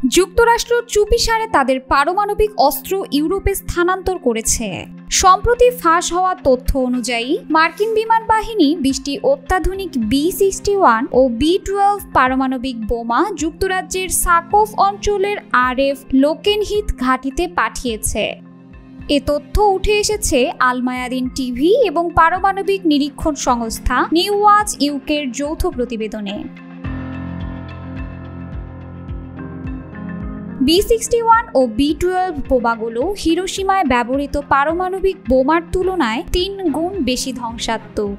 যুক্তরাষ্ট্র চুপিসারে তাদের পারমাণবিক অস্ত্র ইউরোপে স্থানান্তর করেছে। সম্প্রতি ফাঁস হওয়া তথ্য অনুযায়ী মার্কিন বিমান বাহিনী ২০টি অত্যাধুনিক B-61 ও B-12 পারমাণবিক বোমা যুক্তরাজ্যের সাকোভ অঞ্চলের RF লোকেনহিথ ঘাঁটিতে পাঠিয়েছে। এ তথ্য উঠে এসেছে আল মায়াদিন টিভি এবং পারমাণবিক নিরীক্ষণ সংস্থা নিউ ওয়াচ ইউকের যৌথ প্রতিবেদনে। B-61 ও B-12 বোমাগুলো হিরোশিমায় ব্যবহৃত পারমাণবিক বোমার তুলনায় ৩ গুণ বেশি ধ্বংসাত্মক।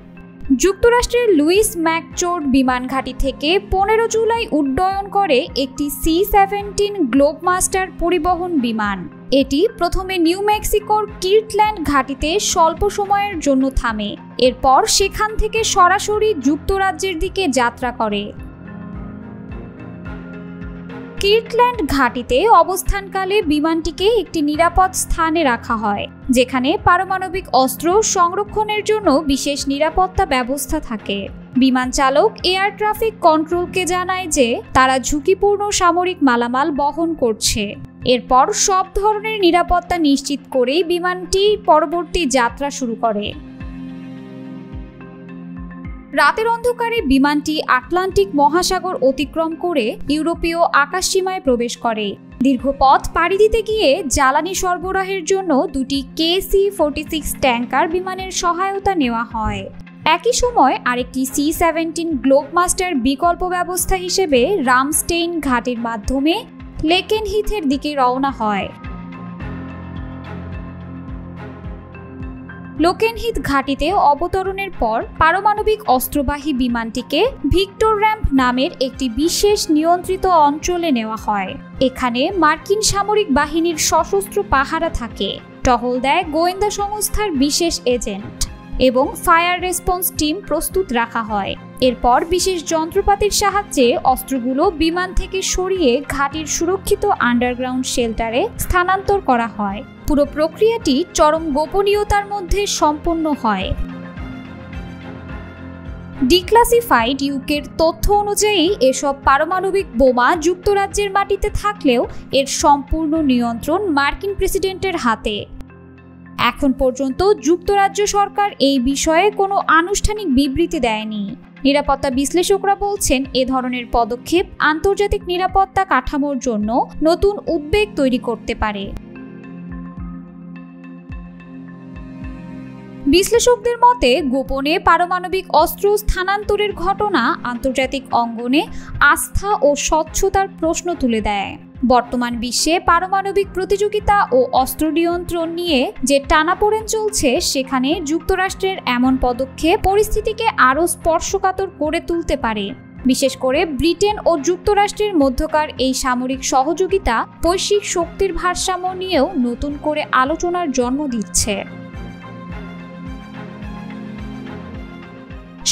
যুক্তরাষ্ট্রের লুইস ম্যাকচোর্ড বিমান ঘাঁটি থেকে ১৫ জুলাই উড্ডয়ন করে একটি C-17 গ্লোবমাস্টার পরিবহন বিমান। এটি প্রথমে নিউ মেক্সিকোর কির্টল্যান্ড ঘাঁটিতে স্বল্প সময়ের জন্য থামে, এরপর সেখান থেকে সরাসরি যুক্তরাজ্যের দিকে যাত্রা করে। কির্টল্যান্ড ঘাঁটিতে অবস্থানকালে বিমানটিকে একটি নিরাপদ স্থানে রাখা হয়, যেখানে পারমাণবিক অস্ত্র সংরক্ষণের জন্য বিশেষ নিরাপত্তা ব্যবস্থা থাকে। বিমান চালক এয়ার ট্রাফিক কন্ট্রোলকে জানায় যে তারা ঝুঁকিপূর্ণ সামরিক মালামাল বহন করছে। এরপর সব ধরনের নিরাপত্তা নিশ্চিত করেই বিমানটি পরবর্তী যাত্রা শুরু করে। রাতের অন্ধকারে বিমানটি আটলান্টিক মহাসাগর অতিক্রম করে ইউরোপীয় আকাশসীমায় প্রবেশ করে। দীর্ঘ পথ পাড়ি দিতে গিয়ে জ্বালানি সরবরাহের জন্য দুটি KC-46 ট্যাঙ্কার বিমানের সহায়তা নেওয়া হয়। একই সময় আরেকটি C-17 গ্লোবমাস্টার বিকল্প ব্যবস্থা হিসেবে রামস্টেইন ঘাটির মাধ্যমে লেকেনহিথের দিকে রওনা হয়। লোকেনহিথ ঘাঁটিতে অবতরণের পর পারমাণবিক অস্ত্রবাহী বিমানটিকে ভিক্টর র্যাম্প নামের একটি বিশেষ নিয়ন্ত্রিত অঞ্চলে নেওয়া হয়। এখানে মার্কিন সামরিক বাহিনীর সশস্ত্র পাহারা থাকে, টহল দেয় গোয়েন্দা সংস্থার বিশেষ এজেন্ট এবং ফায়ার রেসপন্স টিম প্রস্তুত রাখা হয়। এরপর বিশেষ যন্ত্রপাতির সাহায্যে অস্ত্রগুলো বিমান থেকে সরিয়ে ঘাঁটির সুরক্ষিত আন্ডারগ্রাউন্ড শেল্টারে স্থানান্তর করা হয়। পুরো প্রক্রিয়াটি চরম গোপনীয়তার মধ্যে সম্পন্ন হয়। ডিক্লাসিফাইড ইউকের তথ্য অনুযায়ী এসব পারমাণবিক বোমা যুক্তরাজ্যের মাটিতে থাকলেও এর সম্পূর্ণ নিয়ন্ত্রণ মার্কিন প্রেসিডেন্টের হাতে। এখন পর্যন্ত যুক্তরাজ্য সরকার এই বিষয়ে কোনো আনুষ্ঠানিক বিবৃতি দেয়নি। নিরাপত্তা বিশ্লেষকরা বলছেন, এ ধরনের পদক্ষেপ আন্তর্জাতিক নিরাপত্তা কাঠামোর জন্য নতুন উদ্বেগ তৈরি করতে পারে। বিশ্লেষকদের মতে, গোপনে পারমাণবিক অস্ত্র স্থানান্তরের ঘটনা আন্তর্জাতিক অঙ্গনে আস্থা ও স্বচ্ছতার প্রশ্ন তুলে দেয়। বর্তমান বিশ্বে পারমাণবিক প্রতিযোগিতা ও অস্ত্র নিয়ন্ত্রণ নিয়ে যে টানাপোড়েন চলছে, সেখানে যুক্তরাষ্ট্রের এমন পদক্ষেপ পরিস্থিতিকে আরও স্পর্শকাতর করে তুলতে পারে। বিশেষ করে ব্রিটেন ও যুক্তরাষ্ট্রের মধ্যকার এই সামরিক সহযোগিতা বৈশ্বিক শক্তির ভারসাম্য নিয়েও নতুন করে আলোচনার জন্ম দিচ্ছে।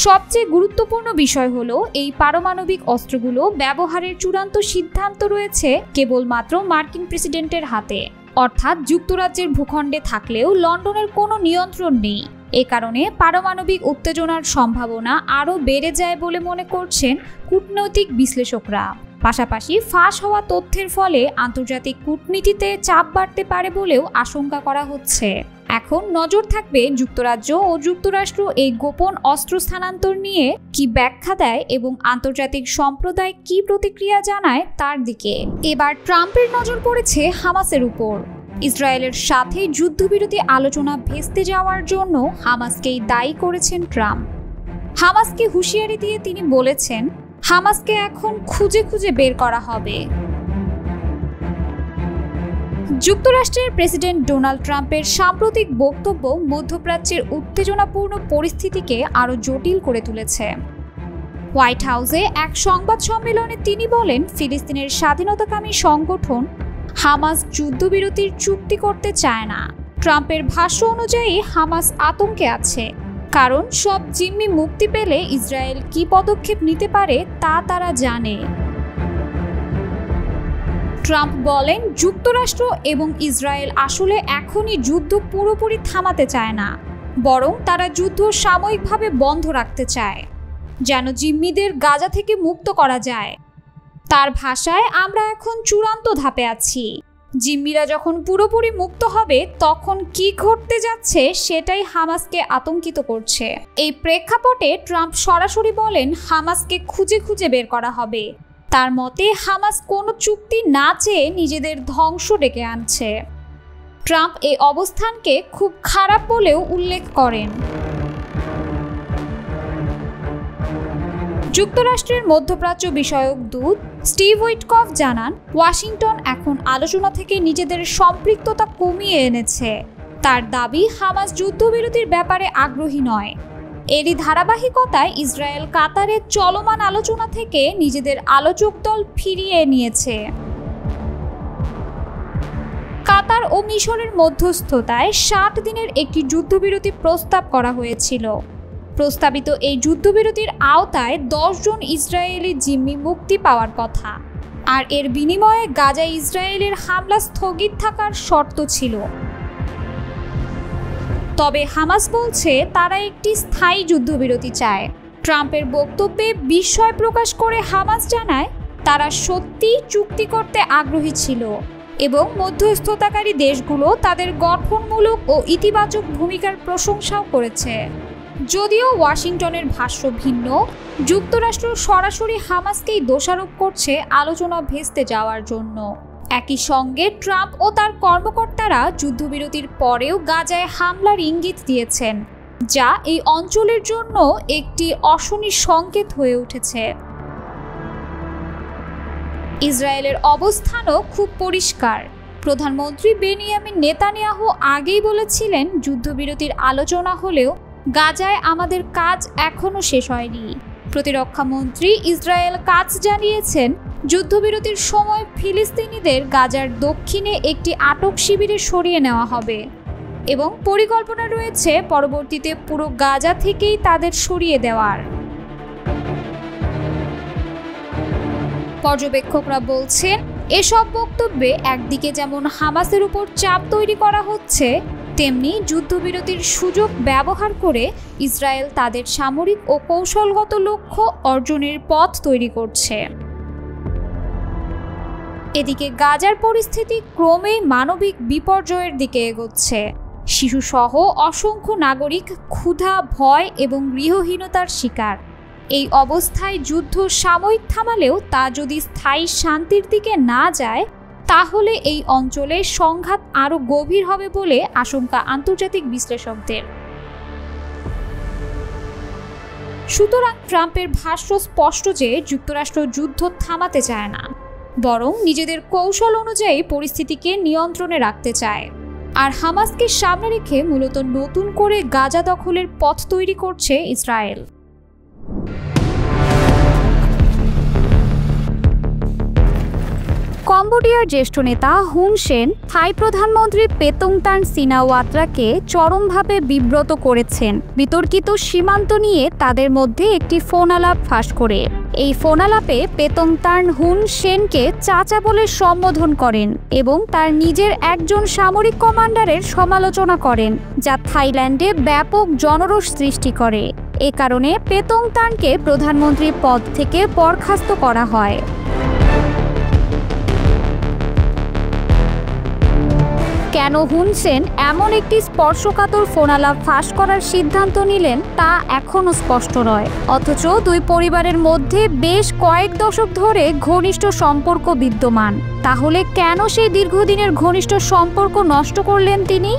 সবচেয়ে গুরুত্বপূর্ণ বিষয় হলো, এই পারমাণবিক অস্ত্রগুলো ব্যবহারের চূড়ান্ত সিদ্ধান্ত রয়েছে কেবলমাত্র মার্কিন প্রেসিডেন্টের হাতে, অর্থাৎ যুক্তরাজ্যের ভূখণ্ডে থাকলেও লন্ডনের কোনো নিয়ন্ত্রণ নেই। এ কারণে পারমাণবিক উত্তেজনার সম্ভাবনা আরও বেড়ে যায় বলে মনে করছেন কূটনৈতিক বিশ্লেষকরা। পাশাপাশি ফাঁস হওয়া তথ্যের ফলে আন্তর্জাতিক কূটনীতিতে চাপ বাড়তে পারে বলেও আশঙ্কা করা হচ্ছে। এখন নজর থাকবে যুক্তরাজ্য ও যুক্তরাষ্ট্র এই গোপন অস্ত্র স্থানান্তর নিয়ে কি ব্যাখ্যা দেয় এবং আন্তর্জাতিক সম্প্রদায় কি প্রতিক্রিয়া জানায় তার দিকে। এবার ট্রাম্পের নজর পড়েছে হামাসের উপর। ইসরায়েলের সাথে যুদ্ধবিরতি আলোচনা ভেস্তে যাওয়ার জন্য হামাসকেই দায়ী করেছেন ট্রাম্প। হামাসকে হুঁশিয়ারি দিয়ে তিনি বলেছেন, হামাসকে এখন খুঁজে খুঁজে বের করা হবে। যুক্তরাষ্ট্রের প্রেসিডেন্ট ডোনাল্ড ট্রাম্পের সাম্প্রতিক বক্তব্য মধ্যপ্রাচ্যের উত্তেজনাপূর্ণ পরিস্থিতিকে আরও জটিল করে তুলেছে। হোয়াইট হাউসে এক সংবাদ সম্মেলনে তিনি বলেন, ফিলিস্তিনের স্বাধীনতাকামী সংগঠন হামাস যুদ্ধবিরতির চুক্তি করতে চায় না। ট্রাম্পের ভাষ্য অনুযায়ী হামাস আতঙ্কে আছে, কারণ সব জিম্মি মুক্তি পেলে ইসরায়েল কী পদক্ষেপ নিতে পারে তা তারা জানে। ট্রাম্প বলেন, যুক্তরাষ্ট্র এবং ইসরায়েল আসলে এখনই যুদ্ধ পুরোপুরি থামাতে চায় না, বরং তারা যুদ্ধ সাময়িকভাবে বন্ধ রাখতে চায়, যেন জিম্মিদের গাজা থেকে মুক্ত করা যায়। তার ভাষায়, আমরা এখন চূড়ান্ত ধাপে আছি। জিম্মিরা যখন পুরোপুরি মুক্ত হবে তখন কি ঘটতে যাচ্ছে সেটাই হামাসকে আতঙ্কিত করছে। এই প্রেক্ষাপটে ট্রাম্প সরাসরি বলেন হামাসকে খুঁজে খুঁজে বের করা হবে। তার মতে হামাস কোনো চুক্তি না চেয়ে নিজেদের ধ্বংস ডেকে আনছে। ট্রাম্প এই অবস্থানকে খুব খারাপ বলেও উল্লেখ করেন। যুক্তরাষ্ট্রের মধ্যপ্রাচ্য বিষয়ক দূত স্টিভ উইটকফ জানান, ওয়াশিংটন এখন আলোচনা থেকে নিজেদের সম্পৃক্ততা কমিয়ে এনেছে। তার দাবি, হামাস যুদ্ধবিরতির ব্যাপারে আগ্রহী নয়। এরই ধারাবাহিকতায় ইসরায়েল কাতারের চলমান আলোচনা থেকে নিজেদের আলোচক দল ফিরিয়ে নিয়েছে। কাতার ও মিশরের মধ্যস্থতায় 60 দিনের একটি যুদ্ধবিরতি প্রস্তাব করা হয়েছিল। প্রস্তাবিত এই যুদ্ধবিরতির আওতায় 10 জন ইসরায়েলি জিম্মি মুক্তি পাওয়ার কথা, আর এর বিনিময়ে গাজায় ইসরায়েলের হামলা স্থগিত থাকার শর্ত ছিল। তবে হামাস বলছে তারা একটি স্থায়ী যুদ্ধবিরতি চায়। ট্রাম্পের বক্তব্যে বিস্ময় প্রকাশ করে হামাস জানায়, তারা সত্যিই চুক্তি করতে আগ্রহী ছিল এবং মধ্যস্থতাকারী দেশগুলো তাদের গঠনমূলক ও ইতিবাচক ভূমিকার প্রশংসাও করেছে। যদিও ওয়াশিংটনের ভাষ্য ভিন্ন, যুক্তরাষ্ট্র সরাসরি হামাসকেই দোষারোপ করছে আলোচনা ভেস্তে যাওয়ার জন্য। একই সঙ্গে ট্রাম্প ও তার কর্মকর্তারা যুদ্ধবিরতির পরেও গাজায় হামলার ইঙ্গিত দিয়েছেন, যা এই অঞ্চলের জন্য একটি অশনি সংকেত হয়ে উঠেছে। ইসরায়েলের অবস্থানও খুব পরিষ্কার। প্রধানমন্ত্রী বেনিয়ামিন নেতানিয়াহু আগেই বলেছিলেন, যুদ্ধবিরতির আলোচনা হলেও গাজায় আমাদের কাজ এখনও শেষ হয়নি। প্রতিরক্ষা মন্ত্রী ইসরায়েল কাটজ জানিয়েছেন, যুদ্ধবিরতির সময় ফিলিস্তিনিদের গাজার দক্ষিণে একটি আটক শিবিরে সরিয়ে নেওয়া হবে এবং পরিকল্পনা রয়েছে পরবর্তীতে পুরো গাজা থেকেই তাদের সরিয়ে দেওয়ার। পর্যবেক্ষকরা বলছেন, এসব বক্তব্যে একদিকে যেমন হামাসের উপর চাপ তৈরি করা হচ্ছে, তেমনি যুদ্ধবিরতির সুযোগ ব্যবহার করে ইসরায়েল তাদের সামরিক ও কৌশলগত লক্ষ্য অর্জনের পথ তৈরি করছে। এদিকে গাজার পরিস্থিতি ক্রমেই মানবিক বিপর্যয়ের দিকে এগোচ্ছে। শিশুসহ অসংখ্য নাগরিক ক্ষুধা, ভয় এবং গৃহহীনতার শিকার। এই অবস্থায় যুদ্ধ সাময়িক থামালেও তা যদি স্থায়ী শান্তির দিকে না যায়, তাহলে এই অঞ্চলে সংঘাত আরও গভীর হবে বলে আশঙ্কা আন্তর্জাতিক বিশ্লেষকদের। সুতরাং ট্রাম্পের ভাষ্য স্পষ্ট যে যুক্তরাষ্ট্র যুদ্ধ থামাতে চায় না, বরং নিজেদের কৌশল অনুযায়ী পরিস্থিতিকে নিয়ন্ত্রণে রাখতে চায়। আর হামাসকে সামনে রেখে মূলত নতুন করে গাজা দখলের পথ তৈরি করছে ইসরায়েল। কম্বোডিয়ার জ্যেষ্ঠ নেতা হুন সেন থাই প্রধানমন্ত্রী পেতংতান সিনাওয়াত্রাকে চরমভাবে বিব্রত করেছেন বিতর্কিত সীমান্ত নিয়ে তাদের মধ্যে একটি ফোনালাপ ফাঁস করে। এই ফোনালাপে পেতংতান হুন সেনকে চাচা বলে সম্বোধন করেন এবং তার নিজের একজন সামরিক কমান্ডারের সমালোচনা করেন, যা থাইল্যান্ডে ব্যাপক জনরোষ সৃষ্টি করে। এ কারণে পেতংতানকে প্রধানমন্ত্রীর পদ থেকে বরখাস্ত করা হয়। কেন হুন সেন এমন একটি স্পর্শকাতর ফোনালাপ ফাঁস করার সিদ্ধান্ত নিলেন তা এখনও স্পষ্ট নয়। অথচ দুই পরিবারের মধ্যে বেশ কয়েক দশক ধরে ঘনিষ্ঠ সম্পর্ক বিদ্যমান। তাহলে কেন সেই দীর্ঘদিনের ঘনিষ্ঠ সম্পর্ক নষ্ট করলেন তিনি?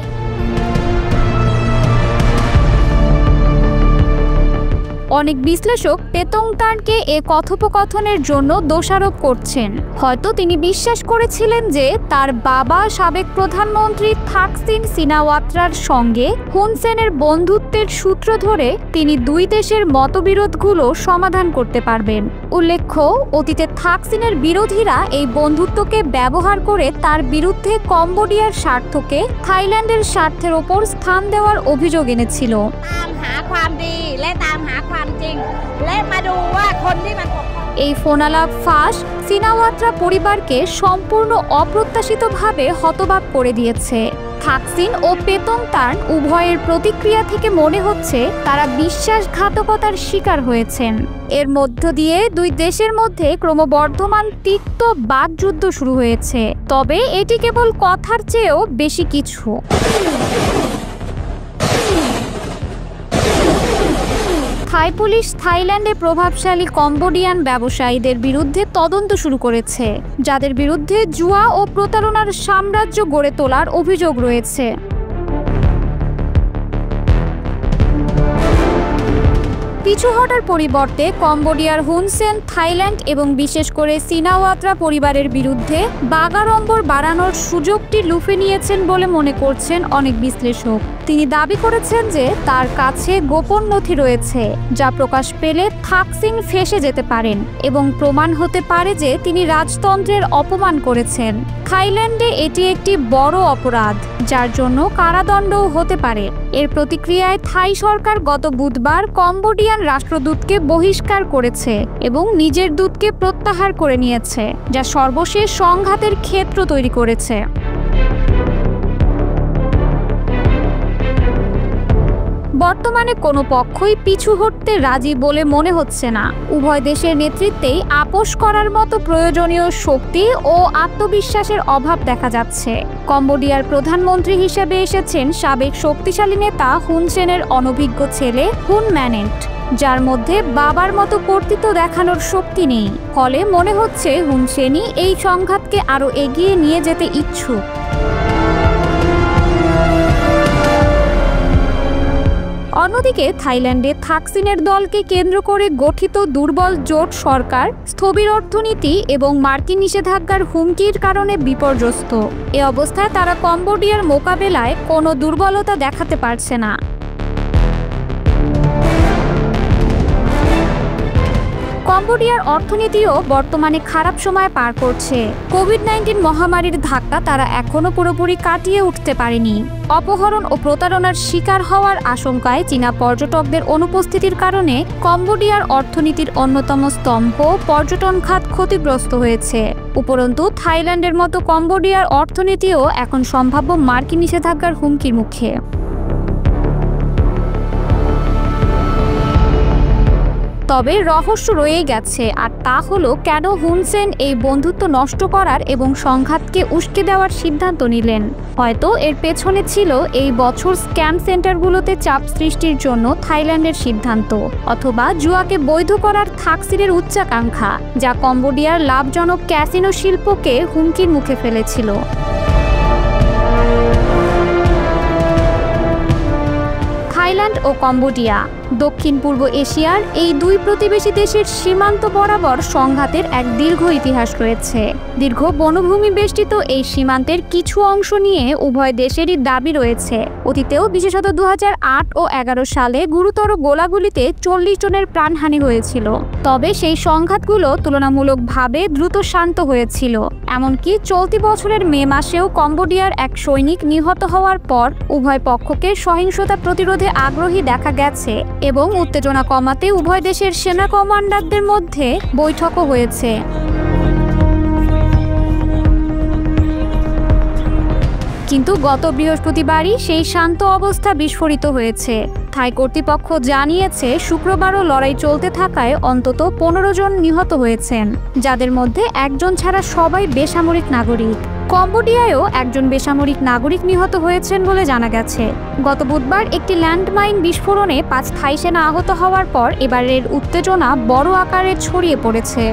অনেক বিশ্লেষক পেতংতানকে এ কথোপকথনের জন্য দোষারোপ করছেন। হয়তো তিনি বিশ্বাস করেছিলেন যে তার বাবা সাবেক প্রধানমন্ত্রী থাকসিন সিনাওয়াত্রার সঙ্গে হুন সেনের বন্ধুত্বের সূত্র ধরে তিনি দুই দেশের মতবিরোধগুলো সমাধান করতে পারবেন। উল্লেখ্য, অতীতে থাকসিনের বিরোধীরা এই বন্ধুত্বকে ব্যবহার করে তার বিরুদ্ধে কম্বোডিয়ার স্বার্থকে থাইল্যান্ডের স্বার্থের ওপর স্থান দেওয়ার অভিযোগ এনেছিল। এই ফোনালাপ ফাঁস সিনাওয়াত্রা পরিবারকে সম্পূর্ণ অপ্রত্যাশিতভাবে হতবাক করে দিয়েছে। থাকসিন ও পেতংতার্ন উভয়ের প্রতিক্রিয়া থেকে মনে হচ্ছে তারা বিশ্বাসঘাতকতার শিকার হয়েছেন। এর মধ্য দিয়ে দুই দেশের মধ্যে ক্রমবর্ধমান তিক্ত বাকযুদ্ধ শুরু হয়েছে। তবে এটি কেবল কথার চেয়েও বেশি কিছু। থাই পুলিশ থাইল্যান্ডে প্রভাবশালী কম্বোডিয়ান ব্যবসায়ীদের বিরুদ্ধে তদন্ত শুরু করেছে, যাদের বিরুদ্ধে জুয়া ও প্রতারণার সাম্রাজ্য গড়ে তোলার অভিযোগ রয়েছে। পিছু হটার পরিবর্তে কম্বোডিয়ার হুন সেন থাইল্যান্ড এবং বিশেষ করে সিনাওয়াত্রা পরিবারের বিরুদ্ধে বাগাড়ম্বর বাড়ানোর সুযোগটি লুফে নিয়েছেন বলে মনে করছেন অনেক বিশ্লেষক। তিনি দাবি করেছেন যে তার কাছে গোপন নথি রয়েছে, যা প্রকাশ পেলে থাকসিন ফেঁসে যেতে পারেন এবং প্রমাণ হতে পারে যে তিনি রাজতন্ত্রের অপমান করেছেন। থাইল্যান্ডে এটি একটি বড় অপরাধ, যার জন্য কারাদণ্ডও হতে পারে। এর প্রতিক্রিয়ায় থাই সরকার গত বুধবার কম্বোডিয়ান রাষ্ট্রদূতকে বহিষ্কার করেছে এবং নিজের দূতকে প্রত্যাহার করে নিয়েছে, যা সর্বশেষ সংঘাতের ক্ষেত্র তৈরি করেছে। বর্তমানে কোনো পক্ষই পিছু হটতে রাজি বলে মনে হচ্ছে না। উভয় দেশের নেতৃত্বেই আপোষ করার মতো প্রয়োজনীয় শক্তি ও আত্মবিশ্বাসের অভাব দেখা যাচ্ছে। কম্বোডিয়ার প্রধানমন্ত্রী হিসেবে এসেছেন সাবেক শক্তিশালী নেতা হুন সেনের অনভিজ্ঞ ছেলে হুন ম্যানেন্ট, যার মধ্যে বাবার মতো কর্তৃত্ব দেখানোর শক্তি নেই। ফলে মনে হচ্ছে হুন সেনই এই সংঘাতকে আরও এগিয়ে নিয়ে যেতে ইচ্ছুক। অন্যদিকে থাইল্যান্ডে থাকসিনের দলকে কেন্দ্র করে গঠিত দুর্বল জোট সরকার স্থবির অর্থনীতি এবং মার্কিন নিষেধাজ্ঞার হুমকির কারণে বিপর্যস্ত। এ অবস্থায় তারা কম্বোডিয়ার মোকাবেলায় কোনো দুর্বলতা দেখাতে পারছে না। কম্বোডিয়ার অর্থনীতিও বর্তমানে খারাপ সময় পার করছে। কোভিড-19 মহামারীর ধাক্কা তারা এখনো পুরোপুরি কাটিয়ে উঠতে পারেনি। অপহরণ ও প্রতারণার শিকার হওয়ার আশঙ্কায় চীনা পর্যটকদের অনুপস্থিতির কারণে কম্বোডিয়ার অর্থনীতির অন্যতম স্তম্ভ পর্যটন খাত ক্ষতিগ্রস্ত হয়েছে। উপরন্তু থাইল্যান্ডের মতো কম্বোডিয়ার অর্থনীতিও এখন সম্ভাব্য মার্কিন নিষেধাজ্ঞার হুমকির মুখে। তবে রহস্য রয়ে গেছে, আর তা হলো কেন হুন সেন এই বন্ধুত্ব নষ্ট করার এবং সংঘাতকে উস্কে দেওয়ার সিদ্ধান্ত নিলেন। হয়তো এর পেছনে ছিল এই বছর স্ক্যাম সেন্টারগুলোতে চাপ সৃষ্টির জন্য থাইল্যান্ডের সিদ্ধান্ত, অথবা জুয়াকে বৈধ করার থাকসিনের উচ্চাকাঙ্ক্ষা, যা কম্বোডিয়ার লাভজনক ক্যাসিনো শিল্পকে হুমকির মুখে ফেলেছিল। থাইল্যান্ড ও কম্বোডিয়া দক্ষিণ পূর্ব এশিয়ার এই দুই প্রতিবেশী দেশের সীমান্ত বরাবর সংঘাতের এক দীর্ঘ ইতিহাস রয়েছে। দীর্ঘ বনভূমি বেষ্টিত এই সীমান্তের কিছু অংশ নিয়ে উভয় দেশেরই দাবি রয়েছে। অতীতেও বিশেষত 2008 ও 2011 সালে গুরুতর গোলাগুলিতে 40 জনের প্রাণহানি হয়েছিল। তবে সেই সংঘাতগুলো তুলনামূলকভাবে দ্রুত শান্ত হয়েছিল। এমনকি চলতি বছরের মে মাসেও কম্বোডিয়ার এক সৈনিক নিহত হওয়ার পর উভয় পক্ষকে সহিংসতা প্রতিরোধে আগ্রহী দেখা গেছে এবং উত্তেজনা কমাতে উভয় দেশের সেনা কমান্ডারদের মধ্যে বৈঠকও হয়েছে। কিন্তু গত বৃহস্পতিবারই সেই শান্ত অবস্থা বিস্ফোরিত হয়েছে। থাই কর্তৃপক্ষ জানিয়েছে শুক্রবারও লড়াই চলতে থাকায় অন্তত 15 জন নিহত হয়েছেন, যাদের মধ্যে একজন ছাড়া সবাই বেসামরিক নাগরিক। কম্বোডিয়ায়ও একজন বেসামরিক নাগরিক নিহত হয়েছেন বলে জানা গেছে। গত বুধবার একটি ল্যান্ডমাইন বিস্ফোরণে 5 থাই সেনা আহত হওয়ার পর এবারের উত্তেজনা বড় আকারে ছড়িয়ে পড়েছে।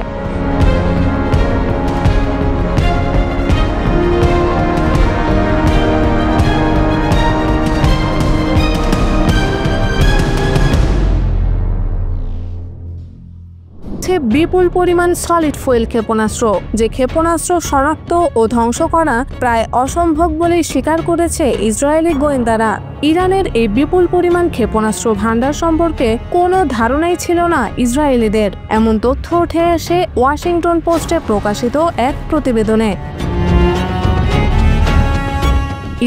বিপুল পরিমাণ সলিড ফুয়েল ক্ষেপণাস্ত্র, যে ক্ষেপণাস্ত্র শনাক্ত ও ধ্বংস করা প্রায় অসম্ভব বলে স্বীকার করেছে ইসরায়েলি গোয়েন্দারা। ইরানের এই বিপুল পরিমাণ ক্ষেপণাস্ত্র ভান্ডার সম্পর্কে কোনো ধারণাই ছিল না ইসরায়েলিদের, এমন তথ্য উঠে আসে ওয়াশিংটন পোস্টে প্রকাশিত এক প্রতিবেদনে।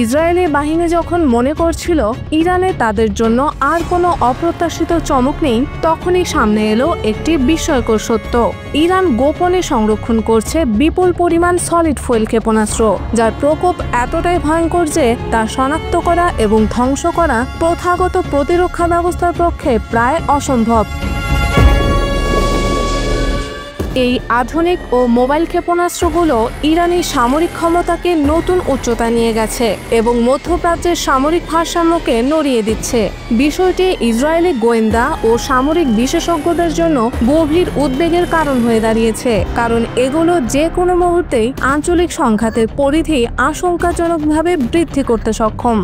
ইসরায়েলি বাহিনী যখন মনে করছিল ইরানে তাদের জন্য আর কোনো অপ্রত্যাশিত চমক নেই, তখনই সামনে এলো একটি বিস্ময়কর সত্য। ইরান গোপনে সংরক্ষণ করছে বিপুল পরিমাণ সলিড ফুয়েল ক্ষেপণাস্ত্র, যার প্রকোপ এতটাই ভয়ঙ্কর যে তা শনাক্ত করা এবং ধ্বংস করা প্রথাগত প্রতিরক্ষা ব্যবস্থার পক্ষে প্রায় অসম্ভব। এই আধুনিক ও মোবাইল ক্ষেপণাস্ত্রগুলো ইরানি সামরিক ক্ষমতাকে নতুন উচ্চতা নিয়ে গেছে এবং মধ্যপ্রাচ্যের সামরিক ভারসাম্যকে নড়িয়ে দিচ্ছে। বিষয়টি ইসরায়েলি গোয়েন্দা ও সামরিক বিশেষজ্ঞদের জন্য গভীর উদ্বেগের কারণ হয়ে দাঁড়িয়েছে, কারণ এগুলো যে কোনো মুহূর্তেই আঞ্চলিক সংঘাতের পরিধি আশঙ্কাজনকভাবে বৃদ্ধি করতে সক্ষম।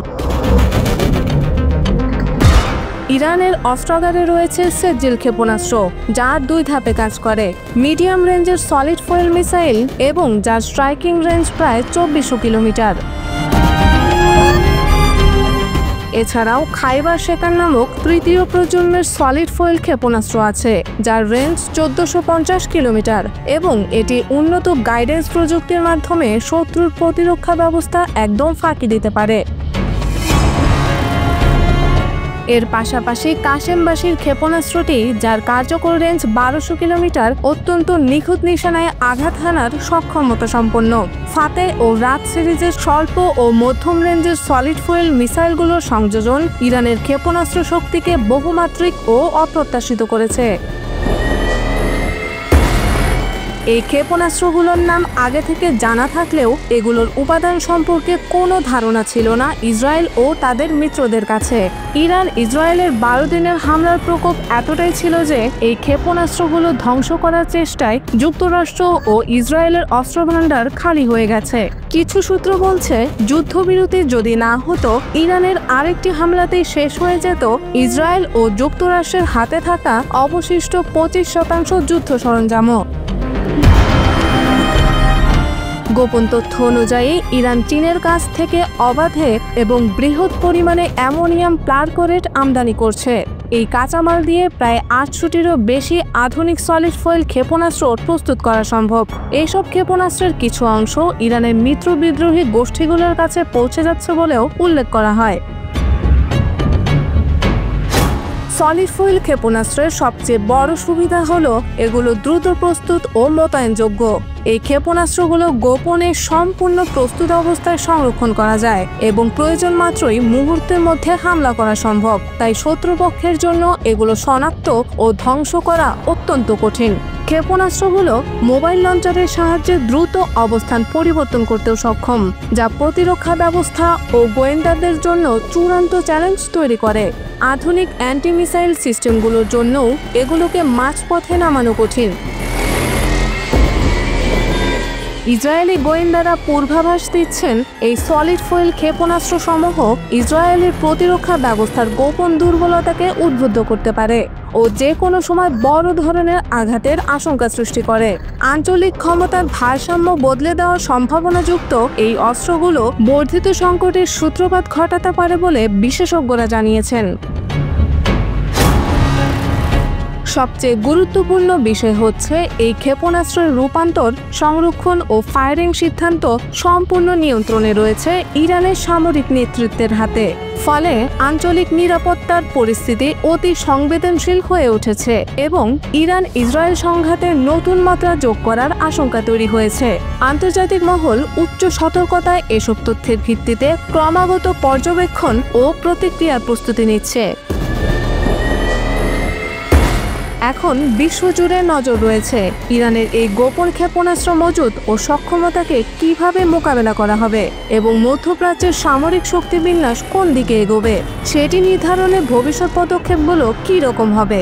ইরানের অস্ত্রাগারে রয়েছে সেজ্জিল ক্ষেপণাস্ত্র, যা 2 ধাপে কাজ করে। মিডিয়াম রেঞ্জের সলিড ফুয়েল মিসাইল এবং যার স্ট্রাইকিং রেঞ্জ প্রায় 2400 কিলোমিটার। এছাড়াও খাইবার শেকার নামক তৃতীয় প্রজন্মের সলিড ফুয়েল ক্ষেপণাস্ত্র আছে, যার রেঞ্জ 1450 কিলোমিটার এবং এটি উন্নত গাইডেন্স প্রযুক্তির মাধ্যমে শত্রুর প্রতিরক্ষা ব্যবস্থা একদম ফাঁকি দিতে পারে। এর পাশাপাশি কাশেমবাসীর ক্ষেপণাস্ত্রটি, যার কার্যকর রেঞ্জ 1200 কিলোমিটার, অত্যন্ত নিখুঁত নিশানায় আঘাত হানার সক্ষমতা সম্পন্ন। ফাতে ও রাত সিরিজের স্বল্প ও মধ্যম রেঞ্জের সলিড ফুয়েল মিসাইলগুলোর সংযোজন ইরানের ক্ষেপণাস্ত্র শক্তিকে বহুমাত্রিক ও অপ্রত্যাশিত করেছে। এই ক্ষেপণাস্ত্রগুলোর নাম আগে থেকে জানা থাকলেও এগুলোর উপাদান সম্পর্কে কোনো ধারণা ছিল না ইসরায়েল ও তাদের মিত্রদের কাছে। ইরান ইসরায়েলের 12 দিনের হামলার প্রকোপ এতটাই ছিল যে এই ক্ষেপণাস্ত্রগুলো ধ্বংস করার চেষ্টায় যুক্তরাষ্ট্র ও ইসরায়েলের অস্ত্রভাণ্ডার খালি হয়ে গেছে। কিছু সূত্র বলছে, যুদ্ধবিরতি যদি না হতো, ইরানের আরেকটি হামলাতেই শেষ হয়ে যেত ইসরায়েল ও যুক্তরাষ্ট্রের হাতে থাকা অবশিষ্ট 25% যুদ্ধ সরঞ্জামও। গোপন তথ্য অনুযায়ী ইরান চীনের কাছ থেকে অবাধে এবং বৃহৎ পরিমাণে অ্যামোনিয়াম পারকোরেট আমদানি করছে। এই কাঁচামাল দিয়ে প্রায় 800টিরও বেশি আধুনিক সলিড ফুয়েল ক্ষেপণাস্ত্র প্রস্তুত করা সম্ভব। এইসব ক্ষেপণাস্ত্রের কিছু অংশ ইরানের মিত্র বিদ্রোহী গোষ্ঠীগুলোর কাছে পৌঁছে যাচ্ছে বলেও উল্লেখ করা হয়। সলিড ফুয়েল ক্ষেপণাস্ত্রের সবচেয়ে বড় সুবিধা হলো এগুলো দ্রুত প্রস্তুত ও মোতায়েনযোগ্য। এই ক্ষেপণাস্ত্রগুলো গোপনে সম্পূর্ণ প্রস্তুত অবস্থায় সংরক্ষণ করা যায় এবং প্রয়োজন মাত্রই মুহূর্তের মধ্যে হামলা করা সম্ভব। তাই শত্রুপক্ষের জন্য এগুলো শনাক্ত ও ধ্বংস করা অত্যন্ত কঠিন। ক্ষেপণাস্ত্রগুলো মোবাইল লঞ্চারের সাহায্যে দ্রুত অবস্থান পরিবর্তন করতেও সক্ষম, যা প্রতিরক্ষা ব্যবস্থা ও গোয়েন্দাদের জন্য চূড়ান্ত চ্যালেঞ্জ তৈরি করে। আধুনিক অ্যান্টি মিসাইল সিস্টেমগুলোর জন্যও এগুলোকে মাঝপথে নামানো কঠিন। ইসরায়েলি গোয়েন্দারা পূর্বাভাস দিচ্ছেন এই সলিড ফুয়েল ক্ষেপণাস্ত্র সমূহ ইসরায়েলের প্রতিরক্ষা ব্যবস্থার গোপন দুর্বলতাকে উদ্বুদ্ধ করতে পারে ও যে কোনো সময় বড় ধরনের আঘাতের আশঙ্কা সৃষ্টি করে। আঞ্চলিক ক্ষমতার ভারসাম্য বদলে দেওয়ার সম্ভাবনাযুক্ত এই অস্ত্রগুলো বর্ধিত সংকটের সূত্রপাত ঘটাতে পারে বলে বিশেষজ্ঞরা জানিয়েছেন। সবচেয়ে গুরুত্বপূর্ণ বিষয় হচ্ছে এই ক্ষেপণাস্ত্রের রূপান্তর, সংরক্ষণ ও ফায়ারিং সিদ্ধান্ত সম্পূর্ণ নিয়ন্ত্রণে রয়েছে ইরানের সামরিক নেতৃত্বের হাতে। ফলে আঞ্চলিক নিরাপত্তার পরিস্থিতি অতি সংবেদনশীল হয়ে উঠেছে এবং ইরান ইসরায়েল সংঘাতের নতুন মাত্রা যোগ করার আশঙ্কা তৈরি হয়েছে। আন্তর্জাতিক মহল উচ্চ সতর্কতায় এসব তথ্যের ভিত্তিতে ক্রমাগত পর্যবেক্ষণ ও প্রতিক্রিয়ার প্রস্তুতি নিচ্ছে। এখন বিশ্বজুড়ে নজর রয়েছে ইরানের এই গোপন ক্ষেপণাস্ত্র মজুত ও সক্ষমতাকে কিভাবে মোকাবেলা করা হবে এবং মধ্যপ্রাচ্যের সামরিক শক্তি বিন্যাস কোন দিকে এগোবে সেটি নির্ধারণে ভবিষ্যৎ পদক্ষেপগুলো কী রকম হবে।